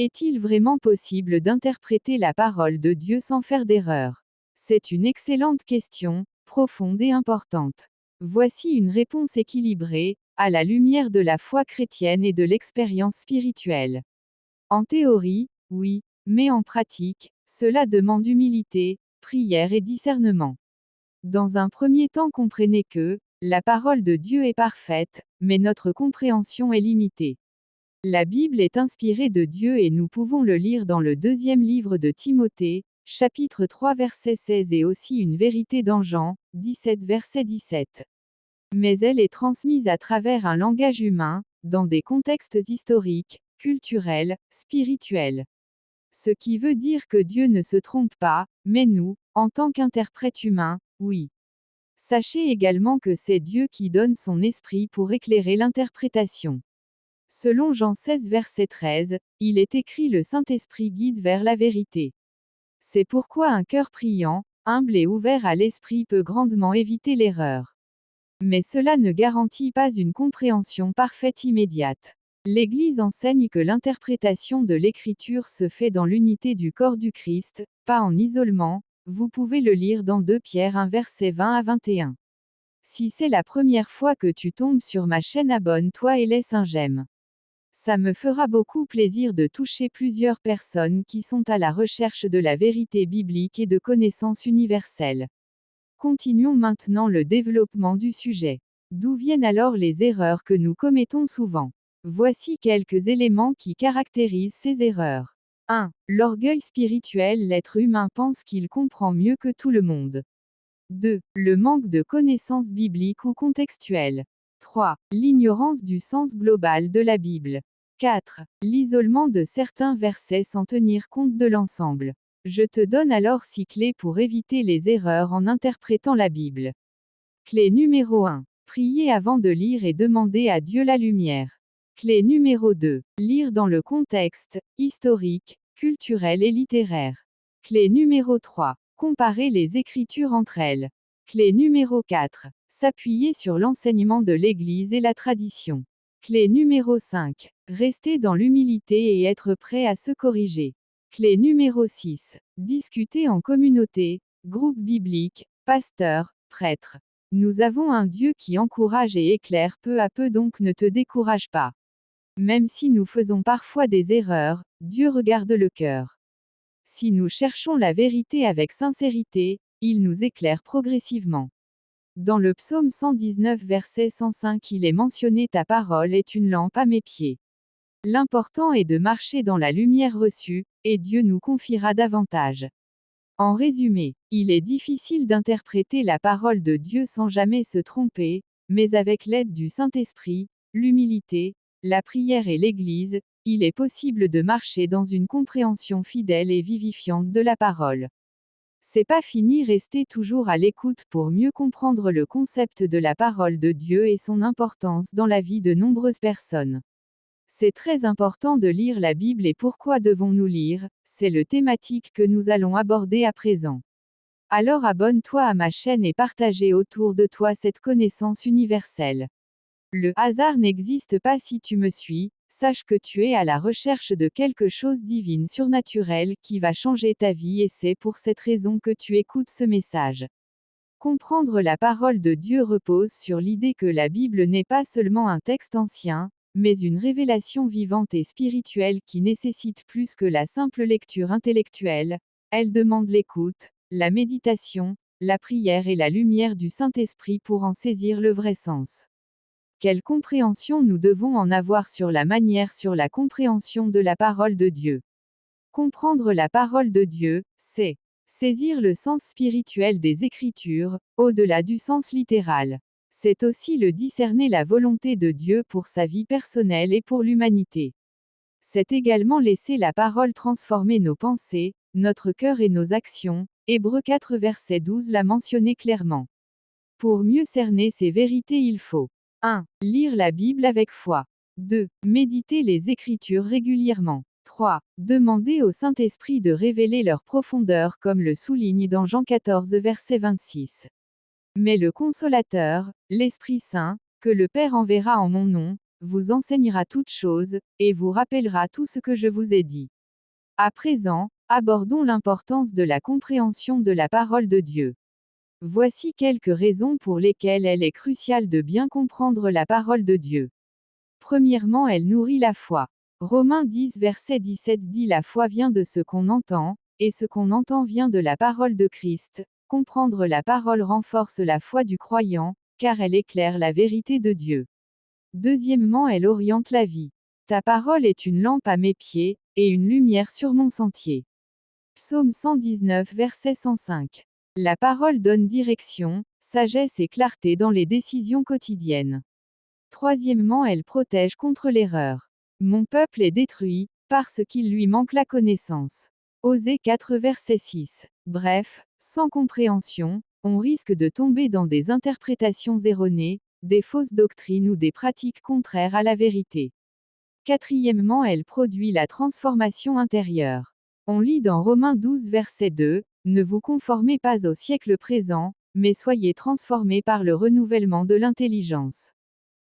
Est-il vraiment possible d'interpréter la parole de Dieu sans faire d'erreur? C'est une excellente question, profonde et importante. Voici une réponse équilibrée, à la lumière de la foi chrétienne et de l'expérience spirituelle. En théorie, oui, mais en pratique, cela demande humilité, prière et discernement. Dans un premier temps, comprenez que, la parole de Dieu est parfaite, mais notre compréhension est limitée. La Bible est inspirée de Dieu et nous pouvons le lire dans le deuxième livre de Timothée, chapitre 3 verset 16 et aussi une vérité dans Jean, 17 verset 17. Mais elle est transmise à travers un langage humain, dans des contextes historiques, culturels, spirituels. Ce qui veut dire que Dieu ne se trompe pas, mais nous, en tant qu'interprètes humains, oui. Sachez également que c'est Dieu qui donne son esprit pour éclairer l'interprétation. Selon Jean 16 verset 13, il est écrit le Saint-Esprit guide vers la vérité. C'est pourquoi un cœur priant, humble et ouvert à l'esprit peut grandement éviter l'erreur. Mais cela ne garantit pas une compréhension parfaite immédiate. L'Église enseigne que l'interprétation de l'Écriture se fait dans l'unité du corps du Christ, pas en isolement. Vous pouvez le lire dans 2 Pierre 1 verset 20 à 21. Si c'est la première fois que tu tombes sur ma chaîne, abonne-toi et laisse un j'aime. Ça me fera beaucoup plaisir de toucher plusieurs personnes qui sont à la recherche de la vérité biblique et de connaissances universelles. Continuons maintenant le développement du sujet. D'où viennent alors les erreurs que nous commettons souvent? Voici quelques éléments qui caractérisent ces erreurs. 1. L'orgueil spirituel. L'être humain pense qu'il comprend mieux que tout le monde. 2. Le manque de connaissances bibliques ou contextuelles. 3. L'ignorance du sens global de la Bible. 4. L'isolement de certains versets sans tenir compte de l'ensemble. Je te donne alors 6 clés pour éviter les erreurs en interprétant la Bible. Clé numéro 1. Prier avant de lire et demander à Dieu la lumière. Clé numéro 2. Lire dans le contexte, historique, culturel et littéraire. Clé numéro 3. Comparer les Écritures entre elles. Clé numéro 4. S'appuyer sur l'enseignement de l'Église et la tradition. Clé numéro 5. Rester dans l'humilité et être prêt à se corriger. Clé numéro 6. Discuter en communauté, groupe biblique, pasteur, prêtre. Nous avons un Dieu qui encourage et éclaire peu à peu, donc ne te décourage pas. Même si nous faisons parfois des erreurs, Dieu regarde le cœur. Si nous cherchons la vérité avec sincérité, il nous éclaire progressivement. Dans le psaume 119 verset 105 il est mentionné: ta parole est une lampe à mes pieds. L'important est de marcher dans la lumière reçue, et Dieu nous confiera davantage. En résumé, il est difficile d'interpréter la parole de Dieu sans jamais se tromper, mais avec l'aide du Saint-Esprit, l'humilité, la prière et l'Église, il est possible de marcher dans une compréhension fidèle et vivifiante de la parole. C'est pas fini, restez toujours à l'écoute pour mieux comprendre le concept de la parole de Dieu et son importance dans la vie de nombreuses personnes. C'est très important de lire la Bible. Et pourquoi devons-nous lire? C'est le thématique que nous allons aborder à présent. Alors abonne-toi à ma chaîne et partagez autour de toi cette connaissance universelle. Le hasard n'existe pas. Si tu me suis, sache que tu es à la recherche de quelque chose de divin, surnaturel, qui va changer ta vie, et c'est pour cette raison que tu écoutes ce message. Comprendre la parole de Dieu repose sur l'idée que la Bible n'est pas seulement un texte ancien, mais une révélation vivante et spirituelle qui nécessite plus que la simple lecture intellectuelle. Elle demande l'écoute, la méditation, la prière et la lumière du Saint-Esprit pour en saisir le vrai sens. Quelle compréhension nous devons en avoir sur la compréhension de la parole de Dieu? Comprendre la parole de Dieu, c'est saisir le sens spirituel des Écritures, au-delà du sens littéral. C'est aussi le discerner la volonté de Dieu pour sa vie personnelle et pour l'humanité. C'est également laisser la parole transformer nos pensées, notre cœur et nos actions. Hébreux 4 verset 12 l'a mentionné clairement. Pour mieux cerner ces vérités, il faut 1. Lire la Bible avec foi. 2. Méditer les Écritures régulièrement. 3. Demander au Saint-Esprit de révéler leur profondeur, comme le souligne dans Jean 14 verset 26. Mais le Consolateur, l'Esprit Saint, que le Père enverra en mon nom, vous enseignera toutes choses, et vous rappellera tout ce que je vous ai dit. À présent, abordons l'importance de la compréhension de la parole de Dieu. Voici quelques raisons pour lesquelles elle est cruciale de bien comprendre la parole de Dieu. Premièrement, elle nourrit la foi. Romains 10 verset 17 dit la foi vient de ce qu'on entend, et ce qu'on entend vient de la parole de Christ. Comprendre la parole renforce la foi du croyant, car elle éclaire la vérité de Dieu. Deuxièmement, elle oriente la vie. Ta parole est une lampe à mes pieds, et une lumière sur mon sentier. Psaume 119 verset 105. La parole donne direction, sagesse et clarté dans les décisions quotidiennes. Troisièmement, elle protège contre l'erreur. Mon peuple est détruit, parce qu'il lui manque la connaissance. Osée 4 verset 6. Bref, sans compréhension, on risque de tomber dans des interprétations erronées, des fausses doctrines ou des pratiques contraires à la vérité. Quatrièmement, elle produit la transformation intérieure. On lit dans Romains 12 verset 2, ne vous conformez pas au siècle présent, mais soyez transformés par le renouvellement de l'intelligence.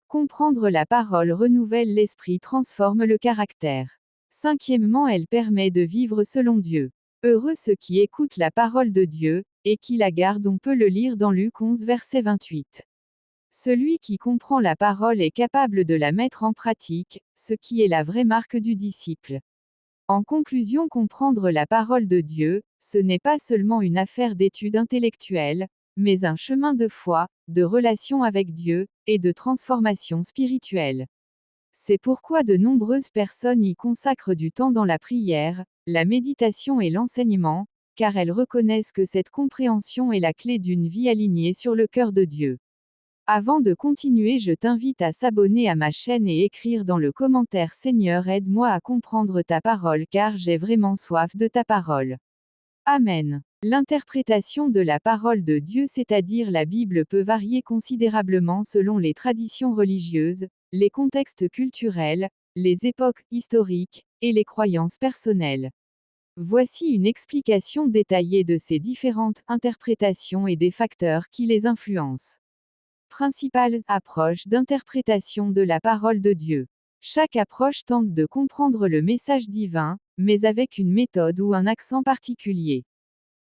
Comprendre la parole renouvelle l'esprit, transforme le caractère. Cinquièmement, elle permet de vivre selon Dieu. Heureux ceux qui écoutent la parole de Dieu, et qui la gardent. On peut le lire dans Luc 11 verset 28. Celui qui comprend la parole est capable de la mettre en pratique, ce qui est la vraie marque du disciple. En conclusion, comprendre la parole de Dieu, ce n'est pas seulement une affaire d'étude intellectuelle, mais un chemin de foi, de relation avec Dieu, et de transformation spirituelle. C'est pourquoi de nombreuses personnes y consacrent du temps dans la prière, la méditation et l'enseignement, car elles reconnaissent que cette compréhension est la clé d'une vie alignée sur le cœur de Dieu. Avant de continuer, je t'invite à s'abonner à ma chaîne et écrire dans le commentaire Seigneur, aide-moi à comprendre ta parole car j'ai vraiment soif de ta parole. Amen. L'interprétation de la parole de Dieu, c'est-à-dire la Bible, peut varier considérablement selon les traditions religieuses, les contextes culturels, les époques historiques, et les croyances personnelles. Voici une explication détaillée de ces différentes interprétations et des facteurs qui les influencent. Principales approches d'interprétation de la parole de Dieu. Chaque approche tente de comprendre le message divin, mais avec une méthode ou un accent particulier.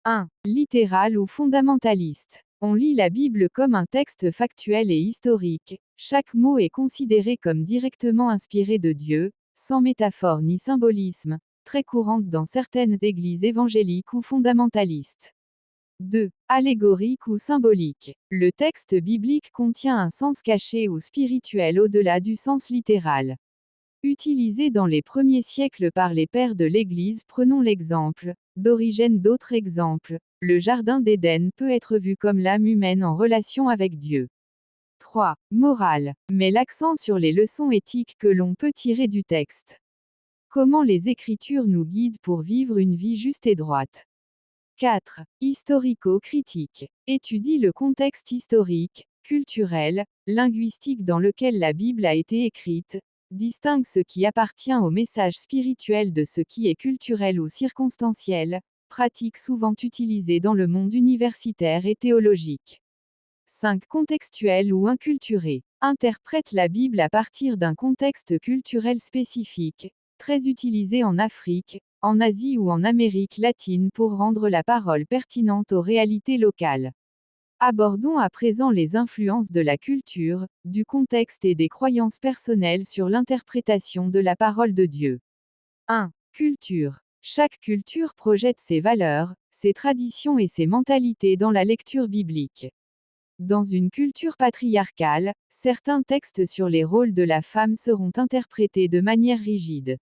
1. Littéral ou fondamentaliste. On lit la Bible comme un texte factuel et historique. Chaque mot est considéré comme directement inspiré de Dieu, sans métaphore ni symbolisme, très courante dans certaines églises évangéliques ou fondamentalistes. 2. Allégorique ou symbolique. Le texte biblique contient un sens caché ou spirituel au-delà du sens littéral. Utilisé dans les premiers siècles par les pères de l'Église, prenons l'exemple d'Origène. D'autres exemples. Le Jardin d'Éden peut être vu comme l'âme humaine en relation avec Dieu. 3. Morale. Met l'accent sur les leçons éthiques que l'on peut tirer du texte. Comment les Écritures nous guident pour vivre une vie juste et droite. 4. Historico-critique. Étudie le contexte historique, culturel, linguistique dans lequel la Bible a été écrite, distingue ce qui appartient au message spirituel de ce qui est culturel ou circonstanciel, pratique souvent utilisée dans le monde universitaire et théologique. 5. Contextuel ou inculturé. Interprète la Bible à partir d'un contexte culturel spécifique, très utilisé en Afrique, en Asie ou en Amérique latine pour rendre la parole pertinente aux réalités locales. Abordons à présent les influences de la culture, du contexte et des croyances personnelles sur l'interprétation de la parole de Dieu. 1. Culture. Chaque culture projette ses valeurs, ses traditions et ses mentalités dans la lecture biblique. Dans une culture patriarcale, certains textes sur les rôles de la femme seront interprétés de manière rigide.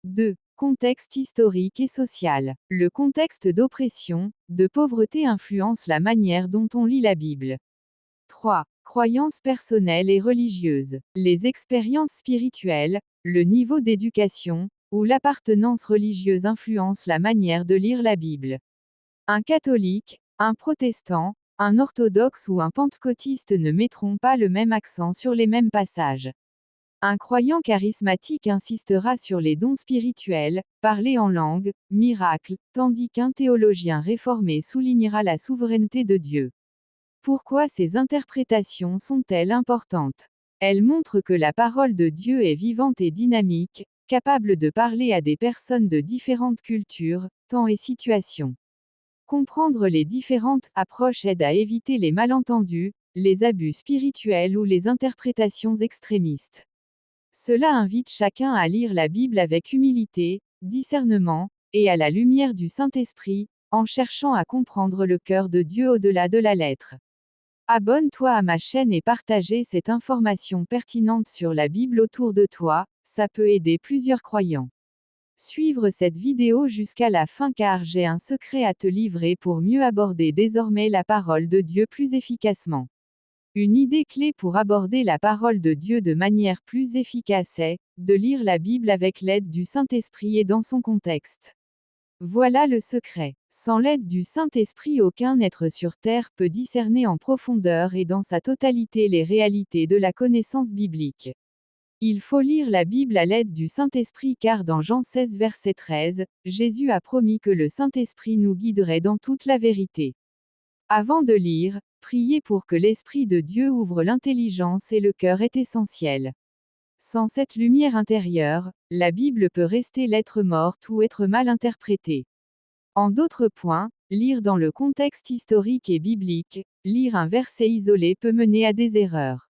2. Contexte historique et social. Le contexte d'oppression, de pauvreté influence la manière dont on lit la Bible. 3. Croyances personnelles et religieuses. Les expériences spirituelles, le niveau d'éducation, ou l'appartenance religieuse influencent la manière de lire la Bible. Un catholique, un protestant, un orthodoxe ou un pentecôtiste ne mettront pas le même accent sur les mêmes passages. Un croyant charismatique insistera sur les dons spirituels, parler en langue, miracles, tandis qu'un théologien réformé soulignera la souveraineté de Dieu. Pourquoi ces interprétations sont-elles importantes? Elle montre que la parole de Dieu est vivante et dynamique, capable de parler à des personnes de différentes cultures, temps et situations. Comprendre les différentes approches aide à éviter les malentendus, les abus spirituels ou les interprétations extrémistes. Cela invite chacun à lire la Bible avec humilité, discernement, et à la lumière du Saint-Esprit, en cherchant à comprendre le cœur de Dieu au-delà de la lettre. Abonne-toi à ma chaîne et partager cette information pertinente sur la Bible autour de toi, ça peut aider plusieurs croyants. Suivre cette vidéo jusqu'à la fin car j'ai un secret à te livrer pour mieux aborder désormais la parole de Dieu plus efficacement. Une idée clé pour aborder la parole de Dieu de manière plus efficace est de lire la Bible avec l'aide du Saint-Esprit et dans son contexte. Voilà le secret. Sans l'aide du Saint-Esprit, aucun être sur terre peut discerner en profondeur et dans sa totalité les réalités de la connaissance biblique. Il faut lire la Bible à l'aide du Saint-Esprit car dans Jean 16 verset 13, Jésus a promis que le Saint-Esprit nous guiderait dans toute la vérité. Avant de lire, prier pour que l'Esprit de Dieu ouvre l'intelligence et le cœur est essentiel. Sans cette lumière intérieure, la Bible peut rester lettre morte ou être mal interprétée. En d'autres points, lire dans le contexte historique et biblique, lire un verset isolé peut mener à des erreurs.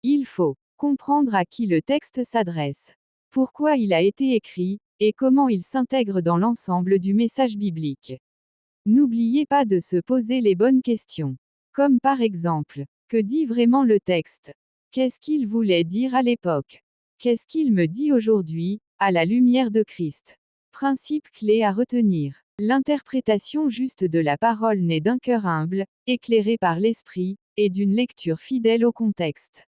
Il faut comprendre à qui le texte s'adresse, pourquoi il a été écrit, et comment il s'intègre dans l'ensemble du message biblique. N'oubliez pas de se poser les bonnes questions. Comme par exemple, que dit vraiment le texte? Qu'est-ce qu'il voulait dire à l'époque? Qu'est-ce qu'il me dit aujourd'hui, à la lumière de Christ? Principe clé à retenir. L'interprétation juste de la parole naît d'un cœur humble, éclairé par l'Esprit, et d'une lecture fidèle au contexte.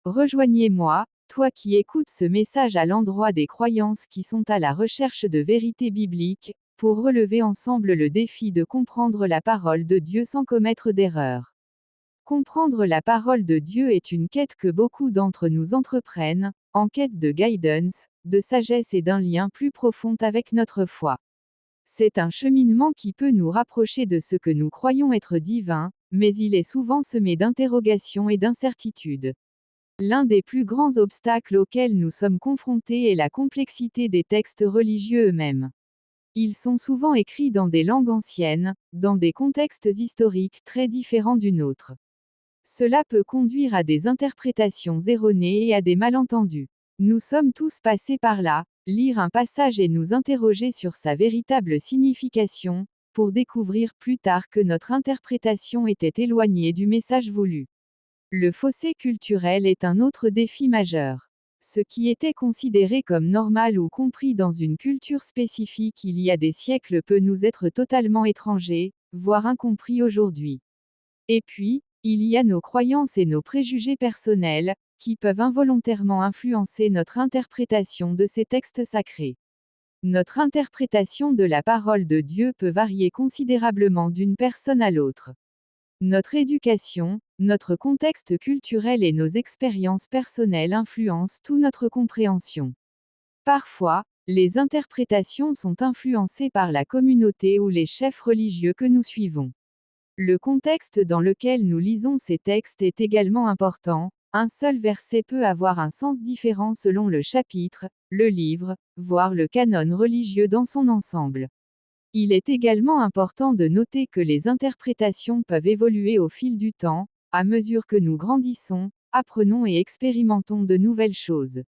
Rejoignez-moi, toi qui écoutes ce message à l'endroit des croyances qui sont à la recherche de vérité biblique, pour relever ensemble le défi de comprendre la parole de Dieu sans commettre d'erreur. Comprendre la parole de Dieu est une quête que beaucoup d'entre nous entreprennent, en quête de guidance, de sagesse et d'un lien plus profond avec notre foi. C'est un cheminement qui peut nous rapprocher de ce que nous croyons être divin, mais il est souvent semé d'interrogations et d'incertitudes. L'un des plus grands obstacles auxquels nous sommes confrontés est la complexité des textes religieux eux-mêmes. Ils sont souvent écrits dans des langues anciennes, dans des contextes historiques très différents du nôtre. Cela peut conduire à des interprétations erronées et à des malentendus. Nous sommes tous passés par là, lire un passage et nous interroger sur sa véritable signification, pour découvrir plus tard que notre interprétation était éloignée du message voulu. Le fossé culturel est un autre défi majeur. Ce qui était considéré comme normal ou compris dans une culture spécifique il y a des siècles peut nous être totalement étranger, voire incompris aujourd'hui. Et puis, il y a nos croyances et nos préjugés personnels, qui peuvent involontairement influencer notre interprétation de ces textes sacrés. Notre interprétation de la parole de Dieu peut varier considérablement d'une personne à l'autre. Notre éducation, notre contexte culturel et nos expériences personnelles influencent toute notre compréhension. Parfois, les interprétations sont influencées par la communauté ou les chefs religieux que nous suivons. Le contexte dans lequel nous lisons ces textes est également important. Un seul verset peut avoir un sens différent selon le chapitre, le livre, voire le canon religieux dans son ensemble. Il est également important de noter que les interprétations peuvent évoluer au fil du temps, à mesure que nous grandissons, apprenons et expérimentons de nouvelles choses.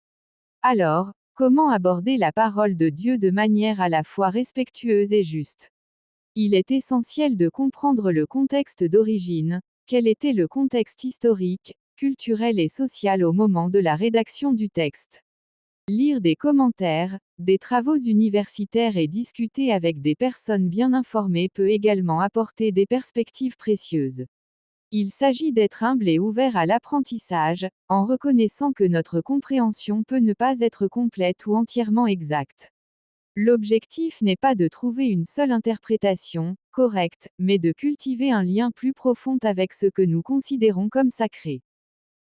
Alors, comment aborder la parole de Dieu de manière à la fois respectueuse et juste? Il est essentiel de comprendre le contexte d'origine, quel était le contexte historique, culturel et social au moment de la rédaction du texte. Lire des commentaires, des travaux universitaires et discuter avec des personnes bien informées peut également apporter des perspectives précieuses. Il s'agit d'être humble et ouvert à l'apprentissage, en reconnaissant que notre compréhension peut ne pas être complète ou entièrement exacte. L'objectif n'est pas de trouver une seule interprétation, correcte, mais de cultiver un lien plus profond avec ce que nous considérons comme sacré.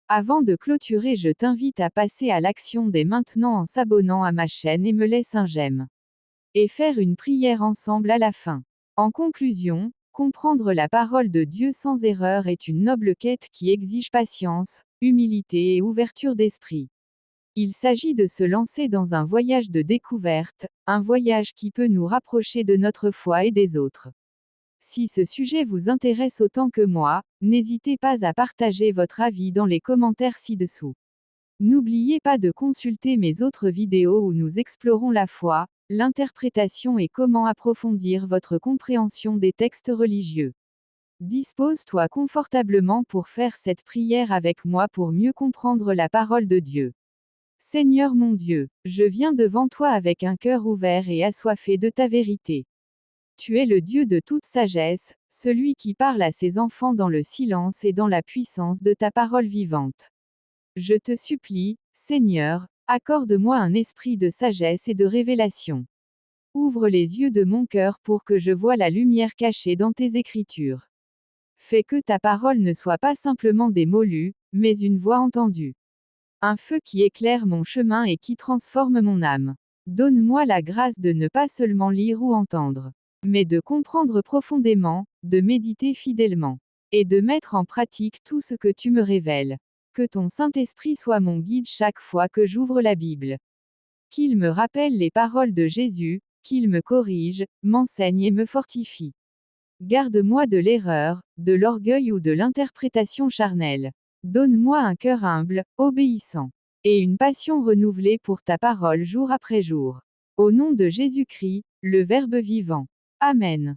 Avant de clôturer, je t'invite à passer à l'action dès maintenant en s'abonnant à ma chaîne et me laisse un j'aime. Et faire une prière ensemble à la fin. En conclusion, comprendre la parole de Dieu sans erreur est une noble quête qui exige patience, humilité et ouverture d'esprit. Il s'agit de se lancer dans un voyage de découverte, un voyage qui peut nous rapprocher de notre foi et des autres. Si ce sujet vous intéresse autant que moi, n'hésitez pas à partager votre avis dans les commentaires ci-dessous. N'oubliez pas de consulter mes autres vidéos où nous explorons la foi, l'interprétation et comment approfondir votre compréhension des textes religieux. Dispose-toi confortablement pour faire cette prière avec moi pour mieux comprendre la parole de Dieu. Seigneur mon Dieu, je viens devant toi avec un cœur ouvert et assoiffé de ta vérité. Tu es le Dieu de toute sagesse, celui qui parle à ses enfants dans le silence et dans la puissance de ta parole vivante. Je te supplie, Seigneur, accorde-moi un esprit de sagesse et de révélation. Ouvre les yeux de mon cœur pour que je voie la lumière cachée dans tes écritures. Fais que ta parole ne soit pas simplement des mots lus, mais une voix entendue. Un feu qui éclaire mon chemin et qui transforme mon âme. Donne-moi la grâce de ne pas seulement lire ou entendre, mais de comprendre profondément, de méditer fidèlement, et de mettre en pratique tout ce que tu me révèles. Que ton Saint-Esprit soit mon guide chaque fois que j'ouvre la Bible. Qu'il me rappelle les paroles de Jésus, qu'il me corrige, m'enseigne et me fortifie. Garde-moi de l'erreur, de l'orgueil ou de l'interprétation charnelle. Donne-moi un cœur humble, obéissant, et une passion renouvelée pour ta parole jour après jour. Au nom de Jésus-Christ, le Verbe vivant. Amen.